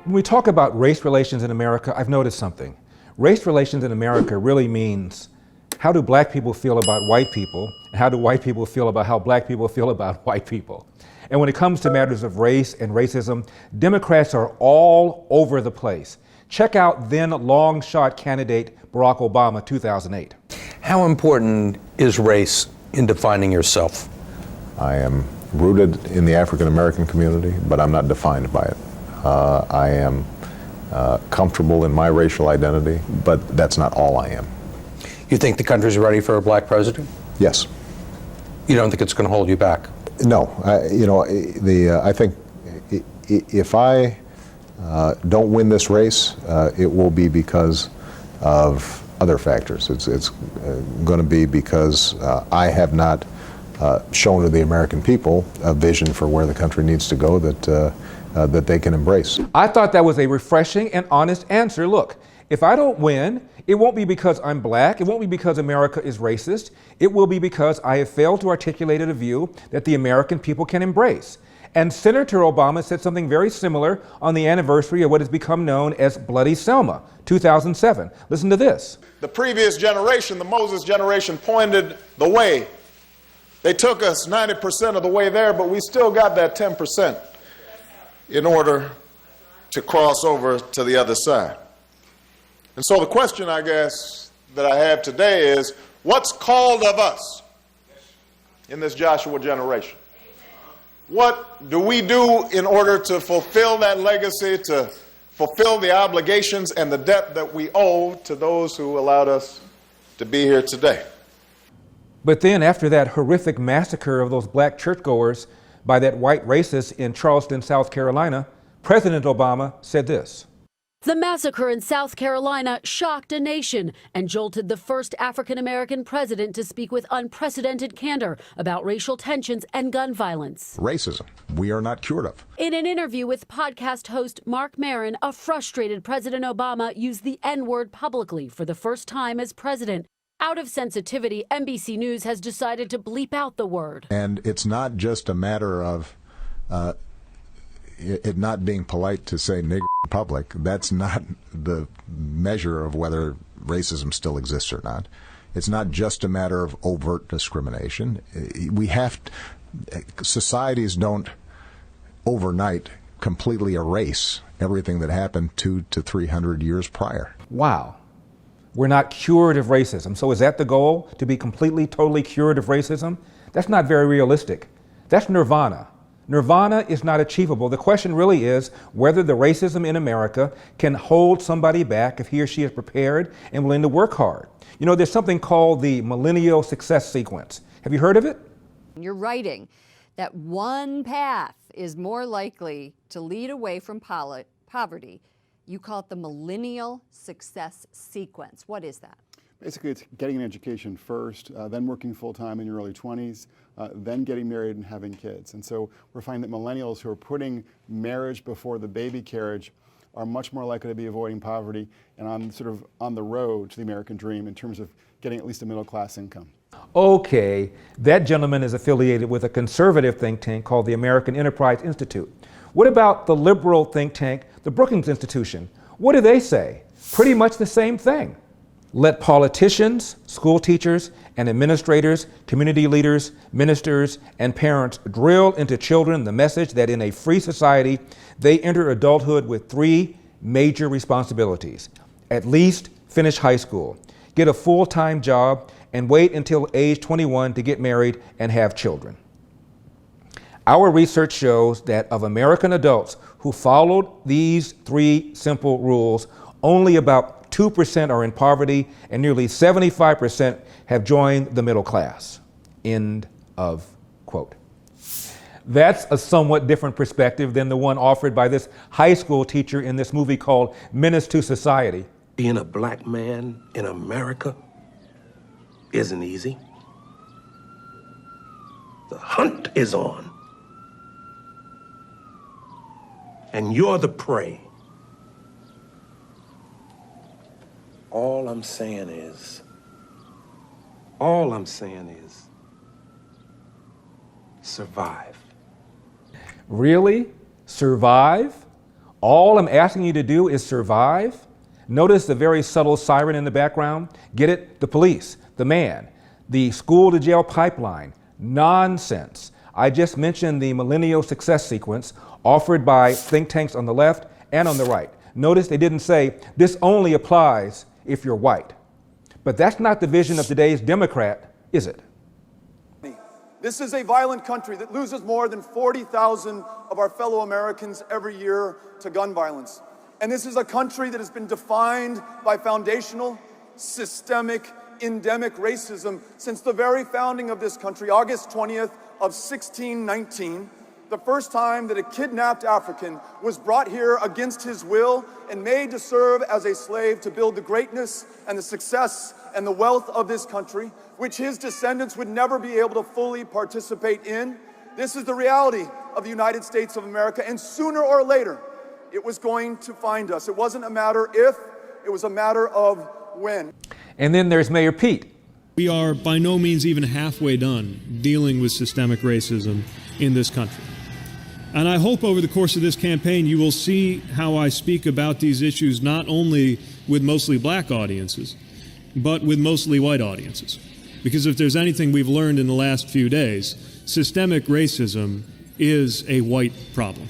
When we talk about race relations in America, I've noticed something. Race relations in America really means how do black people feel about white people, and how do white people feel about how black people feel about white people. And when it comes to matters of race and racism, Democrats are all over the place. Check out then long shot candidate Barack Obama, 2008. How important is race in defining yourself? I am rooted in the African American community, but I'm not defined by it. I am comfortable in my racial identity, but that's not all I am. You think the country's ready for a black president? Yes. You don't think it's going to hold you back? No. I think if I don't win this race, it will be because of other factors. It's going to be because I have not shown to the American people a vision for where the country needs to go that they can embrace. I thought that was a refreshing and honest answer. Look, if I don't win, it won't be because I'm black, it won't be because America is racist, it will be because I have failed to articulate a view that the American people can embrace. And Senator Obama said something very similar on the anniversary of what has become known as Bloody Selma, 2007. Listen to this. The previous generation, the Moses generation, pointed the way. They took us 90% of the way there, but we still got that 10% in order to cross over to the other side. And so the question, I guess, that I have today is, what's called of us in this Joshua generation? What do we do in order to fulfill that legacy, to fulfill the obligations and the debt that we owe to those who allowed us to be here today? But then after that horrific massacre of those black churchgoers by that white racist in Charleston, South Carolina, President Obama said this. The massacre in South Carolina shocked a nation and jolted the first African-American president to speak with unprecedented candor about racial tensions and gun violence. Racism, we are not cured of. In an interview with podcast host Mark Maron, a frustrated President Obama used the N-word publicly for the first time as president. Out of sensitivity, NBC News has decided to bleep out the word. And it's not just a matter of it not being polite to say nigger in public. That's not the measure of whether racism still exists or not. It's not just a matter of overt discrimination. Societies don't overnight completely erase everything that happened 200 to 300 years prior. Wow. We're not cured of racism. So is that the goal, to be completely, totally cured of racism? That's not very realistic. That's nirvana. Nirvana is not achievable. The question really is whether the racism in America can hold somebody back if he or she is prepared and willing to work hard. You know, there's something called the Millennial success sequence. Have you heard of it? You're writing that one path is more likely to lead away from poverty. You call it the Millennial success sequence. What is that? Basically, it's getting an education first, then working full-time in your early 20s, then getting married and having kids. And so we're finding that millennials who are putting marriage before the baby carriage are much more likely to be avoiding poverty and on the road to the American dream in terms of getting at least a middle-class income. Okay, that gentleman is affiliated with a conservative think tank called the American Enterprise Institute. What about the liberal think tank, the Brookings Institution? What do they say? Pretty much the same thing. Let politicians, school teachers, and administrators, community leaders, ministers, and parents drill into children the message that in a free society, they enter adulthood with 3 major responsibilities. At least finish high school, get a full-time job, and wait until age 21 to get married and have children. Our research shows that of American adults who followed these 3 simple rules, only about 2% are in poverty, and nearly 75% have joined the middle class. End of quote. That's a somewhat different perspective than the one offered by this high school teacher in this movie called Menace to Society. Being a black man in America isn't easy. The hunt is on. And you're the prey. All I'm saying is, survive. Really? Survive? All I'm asking you to do is survive. Notice the very subtle siren in the background. Get it? The police, the man, the school to jail pipeline. Nonsense. I just mentioned the Millennial success sequence offered by think tanks on the left and on the right. Notice they didn't say this only applies if you're white. But that's not the vision of today's Democrat, is it? This is a violent country that loses more than 40,000 of our fellow Americans every year to gun violence. And this is a country that has been defined by foundational, systemic, endemic racism since the very founding of this country, August 20th of 1619, the first time that a kidnapped African was brought here against his will and made to serve as a slave to build the greatness and the success and the wealth of this country, which his descendants would never be able to fully participate in. This is the reality of the United States of America, and sooner or later, it was going to find us. It wasn't a matter if, it was a matter of when. And then there's Mayor Pete. We are by no means even halfway done dealing with systemic racism in this country. And I hope over the course of this campaign you will see how I speak about these issues not only with mostly black audiences, but with mostly white audiences. Because if there's anything we've learned in the last few days, systemic racism is a white problem.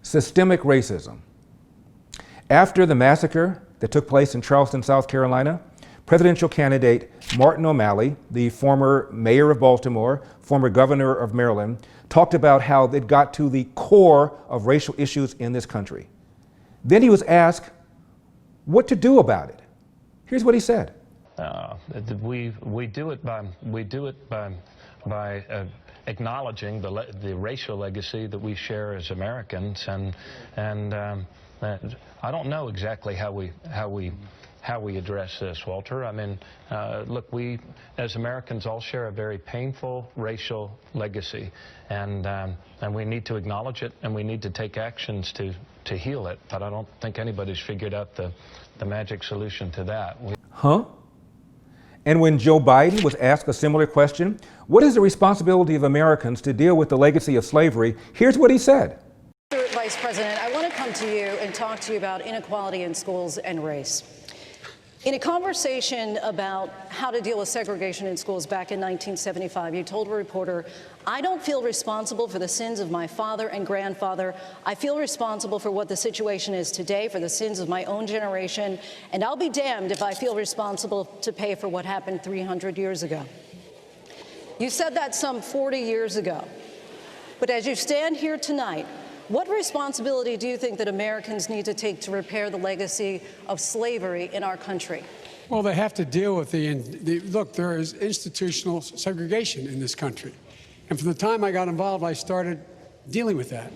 Systemic racism. After the massacre that took place in Charleston, South Carolina, presidential candidate Martin O'Malley, the former mayor of Baltimore, former governor of Maryland, talked about how it got to the core of racial issues in this country. Then he was asked what to do about it. Here's what he said. We do it by acknowledging the racial legacy that we share as Americans, and I don't know exactly how we address this, Walter. I mean, look, we as Americans all share a very painful racial legacy, and we need to acknowledge it, and we need to take actions to heal it. But I don't think anybody's figured out the magic solution to that. Huh? And when Joe Biden was asked a similar question, what is the responsibility of Americans to deal with the legacy of slavery? Here's what he said. Mr. Vice President, I want to come to you and talk to you about inequality in schools and race. In a conversation about how to deal with segregation in schools back in 1975, you told a reporter, "I don't feel responsible for the sins of my father and grandfather. I feel responsible for what the situation is today, for the sins of my own generation, and I'll be damned if I feel responsible to pay for what happened 300 years ago." You said that some 40 years ago. But as you stand here tonight, what responsibility do you think that Americans need to take to repair the legacy of slavery in our country? Well, they have to deal with look, there is institutional segregation in this country. And from the time I got involved, I started dealing with that.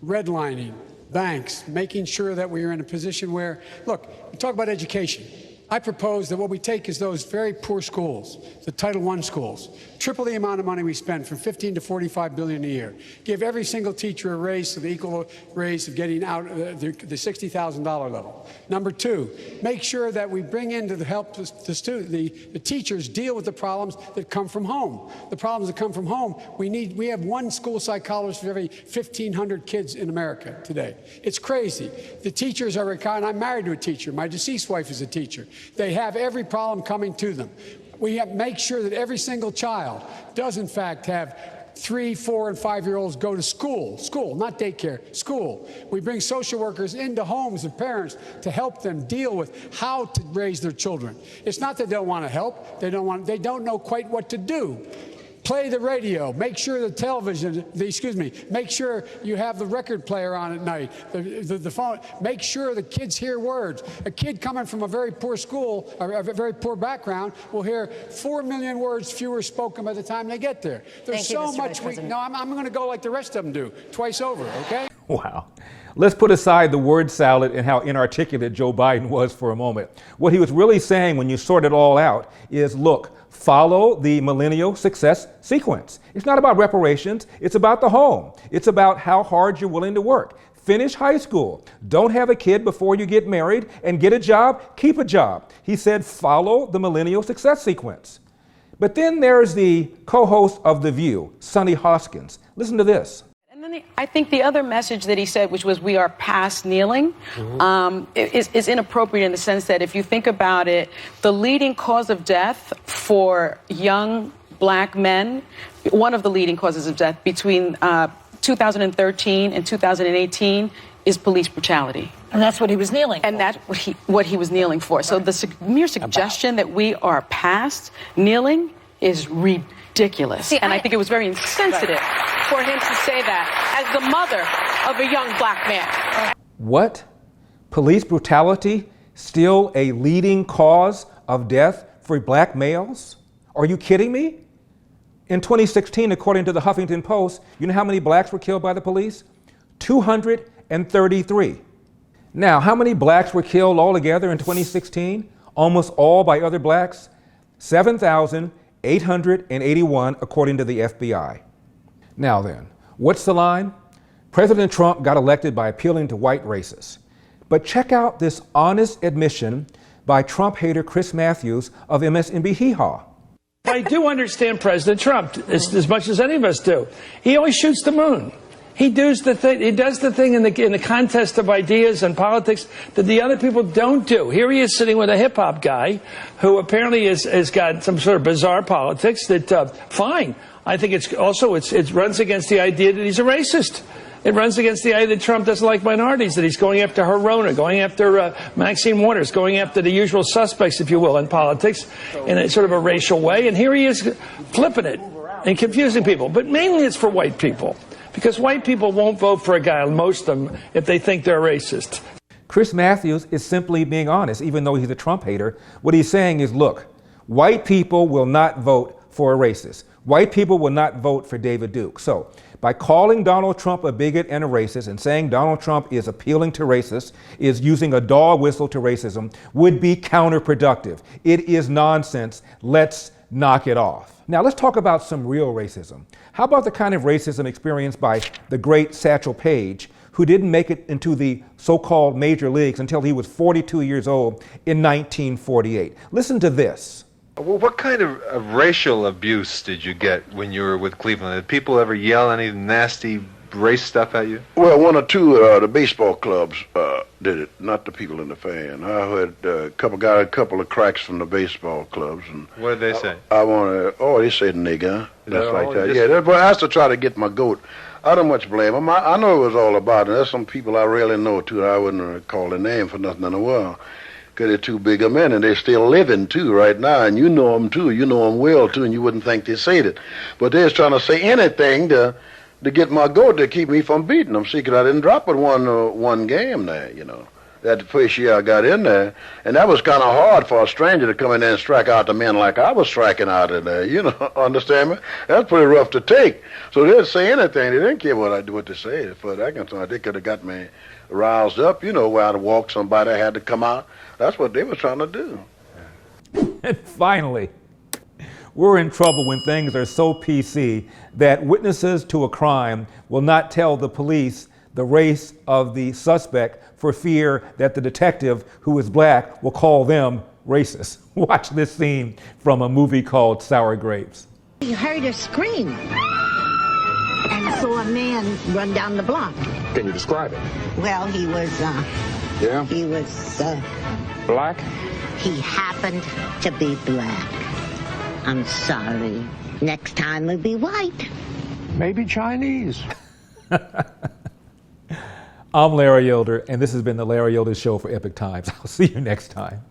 Redlining, banks, making sure that we are in a position where, look, we talk about education. I propose that what we take is those very poor schools, the Title I schools, triple the amount of money we spend, from $15 to $45 billion a year. Give every single teacher a raise, to the equal raise of getting out the $60,000 level. Number two, make sure that we bring in to help the teachers deal with the problems that come from home. The problems that come from home, we have one school psychologist for every 1,500 kids in America today. It's crazy. The teachers are retired. I'm married to a teacher. My deceased wife is a teacher. They have every problem coming to them. We have to make sure that every single child does, in fact, have 3-, 4-, and 5-year-olds go to school, not daycare, school. We bring social workers into homes of parents to help them deal with how to raise their children. It's not that they don't want to help. They don't know quite what to do. Play the radio, make sure the television, make sure you have the record player on at night, the phone, make sure the kids hear words. A kid coming from a very poor school, or a very poor background, will hear 4 million words fewer spoken by the time they get there. There's so much I'm going to go like the rest of them do, twice over, okay? Wow. Let's put aside the word salad and how inarticulate Joe Biden was for a moment. What he was really saying when you sort it all out is, look, follow the Millennial success sequence. It's not about reparations. It's about the home. It's about how hard you're willing to work. Finish high school. Don't have a kid before you get married, and get a job, keep a job. He said, follow the millennial success sequence. But then there's the co-host of The View, Sonny Hoskins. Listen to this. And then I think the other message that he said, which was we are past kneeling, is inappropriate in the sense that if you think about it, the leading cause of death for young black men, one of the leading causes of death between 2013 and 2018 is police brutality. And that's what he was kneeling for. And that's what he was kneeling for. So the mere suggestion that we are past kneeling is ridiculous. See, and I think it was very insensitive for him to say that as the mother of a young black man. What? Police brutality still a leading cause of death for black males? Are you kidding me? In 2016, according to the Huffington Post, you know how many blacks were killed by the police? 233. Now, how many blacks were killed altogether in 2016? Almost all by other blacks? 7,881, according to the FBI. Now then, what's the line? President Trump got elected by appealing to white racists. But check out this honest admission by Trump hater Chris Matthews of MSNBC Hee Haw. I do understand President Trump as much as any of us do. He always shoots the moon. He does the thing in the contest of ideas and politics that the other people don't do. Here he is sitting with a hip hop guy who apparently has got some sort of bizarre politics that fine. I think it runs against the idea that he's a racist. It runs against the idea that Trump doesn't like minorities, that he's going after Harona, going after Maxine Waters, going after the usual suspects, if you will, in politics in a sort of a racial way. And here he is flipping it and confusing people. But mainly it's for white people, because white people won't vote for a guy, most of them, if they think they're racist. Chris Matthews is simply being honest, even though he's a Trump hater. What he's saying is, look, white people will not vote for a racist. White people will not vote for David Duke. So by calling Donald Trump a bigot and a racist and saying Donald Trump is appealing to racists, is using a dog whistle to racism, would be counterproductive. It is nonsense. Let's knock it off. Now let's talk about some real racism. How about the kind of racism experienced by the great Satchel Paige, who didn't make it into the so-called major leagues until he was 42 years old in 1948. Listen to this. Well, what kind of racial abuse did you get when you were with Cleveland? Did people ever yell any nasty race stuff at you? Well, one or two the baseball clubs did it, not the people in the fan. I heard got a couple of cracks from the baseball clubs. And what did they say? They said nigga, that's like that. Yeah, but I used to try to get my goat. I don't much blame them. I know it was all about it. There's some people I really know, too, I wouldn't call their name for nothing in the world. Because they're too big a men, and they're still living, too, right now. And you know them, too. You know them well, too, and you wouldn't think they said it. But they're trying to say anything to get my goat to keep me from beating them. See, because I didn't drop it one game there, you know. That first year I got in there. And that was kind of hard for a stranger to come in there and strike out the men like I was striking out in there, you know. Understand me? That's pretty rough to take. So they'd say anything. They didn't care what to say. For that kind of time, they could have got me roused up, you know, where I'd walk somebody, I had to come out. That's what they were trying to do. And finally, we're in trouble when things are so PC that witnesses to a crime will not tell the police the race of the suspect for fear that the detective, who is black, will call them racist. Watch this scene from a movie called Sour Grapes. He heard a scream and saw a man run down the block. Can you describe it? Well, he was, he was, black? He happened to be black. I'm sorry. Next time he'll be white. Maybe Chinese. I'm Larry Yoder, and this has been the Larry Yoder Show for Epic Times. I'll see you next time.